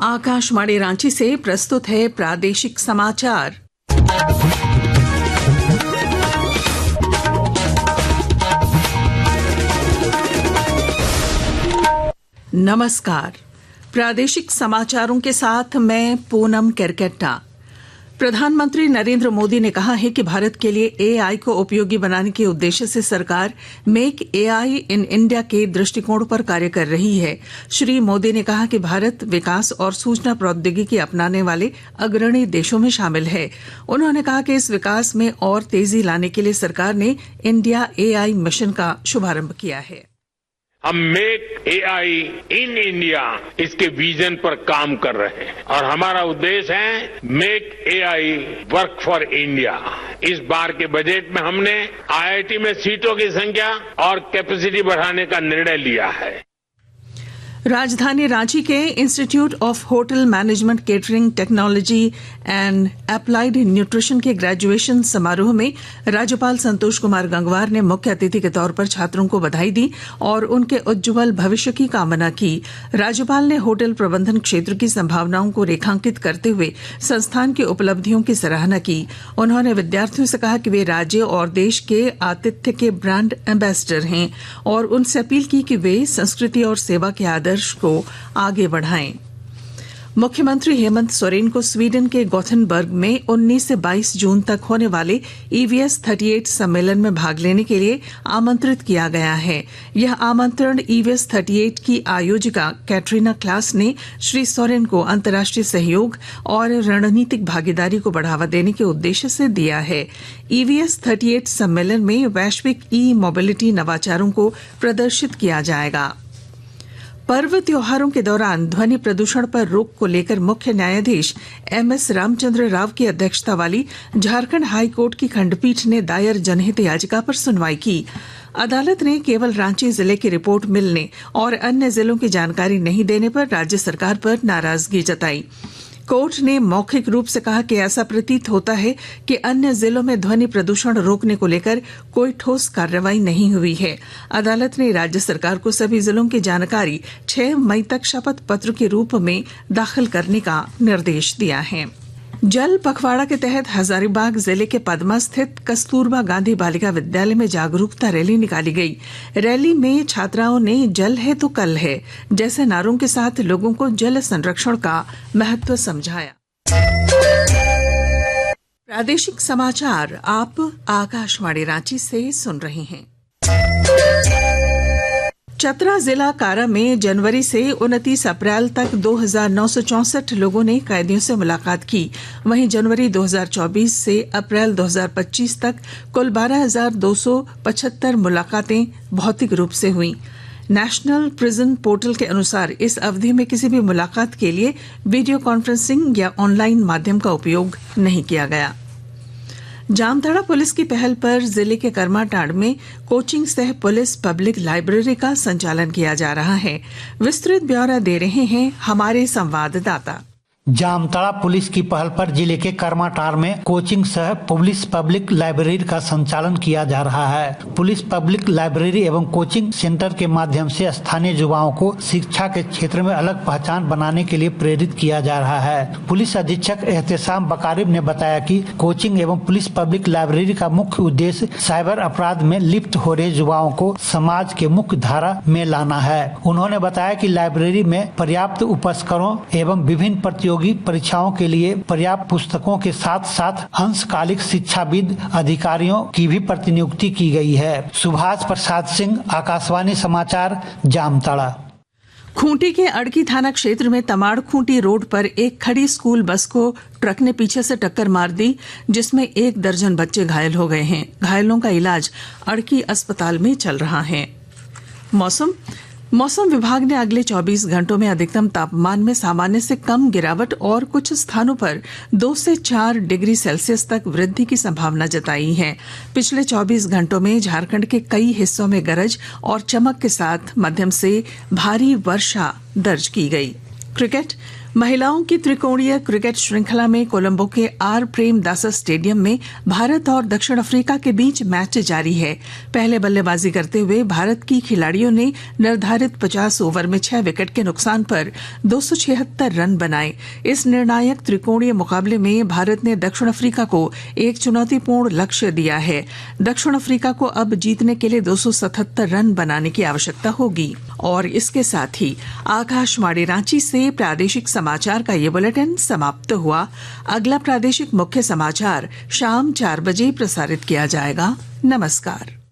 आकाशवाणी रांची से प्रस्तुत है प्रादेशिक समाचार। नमस्कार, प्रादेशिक समाचारों के साथ मैं पूनम केरकेट्टा। प्रधानमंत्री नरेंद्र मोदी ने कहा है कि भारत के लिए एआई को उपयोगी बनाने के उद्देश्य से सरकार मेक एआई इन इंडिया के दृष्टिकोण पर कार्य कर रही है। श्री मोदी ने कहा कि भारत विकास और सूचना प्रौद्योगिकी अपनाने वाले अग्रणी देशों में शामिल है। उन्होंने कहा कि इस विकास में और तेजी लाने के लिए सरकार ने इंडिया एआई मिशन का शुभारंभ किया है। हम मेक एआई इन इंडिया इसके विजन पर काम कर रहे हैं और हमारा उद्देश्य है make AI work for India. इस बार के बजट में हमने आईआईटी में सीटों की संख्या और कैपेसिटी बढ़ाने का निर्णय लिया है। राजधानी रांची के institute of hotel management catering technology and applied nutrition के ग्रेजुएशन समारोह में राज्यपाल संतोष कुमार गंगवार ने मुख्य अतिथि के तौर पर छात्रों को बधाई दी और उनके उज्जवल भविष्य की कामना की। राज्यपाल ने होटल प्रबंधन क्षेत्र की संभावनाओं को रेखांकित करते हुए संस्थान की उपलब्धियों की सराहना की। उन्होंने विद्यार्थियों से कहा कि वे राज्य और देश के आतिथ्य के ब्रांड एम्बेसडर हैं और उनसे अपील की कि वे संस्कृति और सेवा के आदर्श को आगे बढ़ाएं। मुख्यमंत्री हेमंत सोरेन को स्वीडन के गोथेनबर्ग में 19 से 22 जून तक होने वाले EVS 38 सम्मेलन में भाग लेने के लिए आमंत्रित किया गया है। यह आमंत्रण EVS 38 की आयोजिका कैटरीना क्लास ने श्री सोरेन को अंतर्राष्ट्रीय सहयोग और रणनीतिक भागीदारी को बढ़ावा देने के उद्देश्य से दिया है। EVS 38 सम्मेलन में वैश्विक ई मोबिलिटी नवाचारों को प्रदर्शित किया जाएगा। पर्व त्योहारों के दौरान ध्वनि प्रदूषण पर रोक को लेकर मुख्य न्यायाधीश MS रामचंद्र राव की अध्यक्षता वाली झारखंड हाई कोर्ट की खंडपीठ ने दायर जनहित याचिका पर सुनवाई की। अदालत ने केवल रांची जिले की रिपोर्ट मिलने और अन्य जिलों की जानकारी नहीं देने पर राज्य सरकार पर नाराजगी जताई। कोर्ट ने मौखिक रूप से कहा कि ऐसा प्रतीत होता है कि अन्य जिलों में ध्वनि प्रदूषण रोकने को लेकर कोई ठोस कार्रवाई नहीं हुई है। अदालत ने राज्य सरकार को सभी जिलों की जानकारी 6 मई तक शपथ पत्र के रूप में दाखिल करने का निर्देश दिया है। जल पखवाड़ा के तहत हजारीबाग जिले के पदमा स्थित कस्तूरबा गांधी बालिका विद्यालय में जागरूकता रैली निकाली गई। रैली में छात्राओं ने जल है तो कल है जैसे नारों के साथ लोगों को जल संरक्षण का महत्व समझाया। प्रादेशिक समाचार आप आकाशवाणी रांची से सुन रहे हैं। चतरा जिला कारा में जनवरी से 29 अप्रैल तक 2,964 लोगों ने कैदियों से मुलाकात की। वहीं जनवरी 2024 से अप्रैल 2025 तक कुल 12,275 मुलाकातें भौतिक रूप से हुई। नेशनल प्रिजन पोर्टल के अनुसार इस अवधि में किसी भी मुलाकात के लिए वीडियो कॉन्फ्रेंसिंग या ऑनलाइन माध्यम का उपयोग नहीं किया गया। जामताड़ा पुलिस की पहल पर जिले के करमाटांड़ में कोचिंग सह पुलिस पब्लिक लाइब्रेरी का संचालन किया जा रहा है। विस्तृत ब्यौरा दे रहे हैं हमारे संवाददाता। जामताड़ा पुलिस की पहल पर जिले के करमाटांड़ में कोचिंग सह पुलिस पब्लिक लाइब्रेरी का संचालन किया जा रहा है। पुलिस पब्लिक लाइब्रेरी एवं कोचिंग सेंटर के माध्यम से स्थानीय युवाओं को शिक्षा के क्षेत्र में अलग पहचान बनाने के लिए प्रेरित किया जा रहा है। पुलिस अधीक्षक एहतेशाम बकारिब ने बताया कि कोचिंग एवं पुलिस पब्लिक लाइब्रेरी का मुख्य उद्देश्य साइबर अपराध में लिप्त हो रहे युवाओं को समाज के मुख्य धारा में लाना है। उन्होंने बताया कि लाइब्रेरी में पर्याप्त उपस्करों एवं विभिन्न प्रतियोगी परीक्षाओं के लिए पर्याप्त पुस्तकों के साथ साथ अंशकालिक शिक्षाविद अधिकारियों की भी प्रतिनियुक्ति की गई है। सुभाष प्रसाद सिंह, आकाशवाणी समाचार, जामताड़ा। खूंटी के अड़की थाना क्षेत्र में तमाड़ खूंटी रोड पर एक खड़ी स्कूल बस को ट्रक ने पीछे से टक्कर मार दी, जिसमें 1 दर्जन बच्चे घायल हो गए हैं। घायलों का इलाज अड़की अस्पताल में चल रहा है। मौसम विभाग ने अगले 24 घंटों में अधिकतम तापमान में सामान्य से कम गिरावट और कुछ स्थानों पर 2 से 4 डिग्री सेल्सियस तक वृद्धि की संभावना जताई है। पिछले 24 घंटों में झारखंड के कई हिस्सों में गरज और चमक के साथ मध्यम से भारी वर्षा दर्ज की गई। क्रिकेट महिलाओं की त्रिकोणीय क्रिकेट श्रृंखला में कोलंबो के आर प्रेमदासा स्टेडियम में भारत और दक्षिण अफ्रीका के बीच मैच जारी है। पहले बल्लेबाजी करते हुए भारत की खिलाड़ियों ने निर्धारित 50 ओवर में 6 विकेट के नुकसान पर 276 रन बनाए। इस निर्णायक त्रिकोणीय मुकाबले में भारत ने दक्षिण अफ्रीका को एक चुनौतीपूर्ण लक्ष्य दिया है। दक्षिण अफ्रीका को अब जीतने के लिए 277 रन बनाने की आवश्यकता होगी। और इसके साथ ही आकाशवाणी रांची से प्रादेशिक समाचार का ये बुलेटिन समाप्त हुआ। अगला प्रादेशिक मुख्य समाचार शाम 4 बजे प्रसारित किया जाएगा। नमस्कार।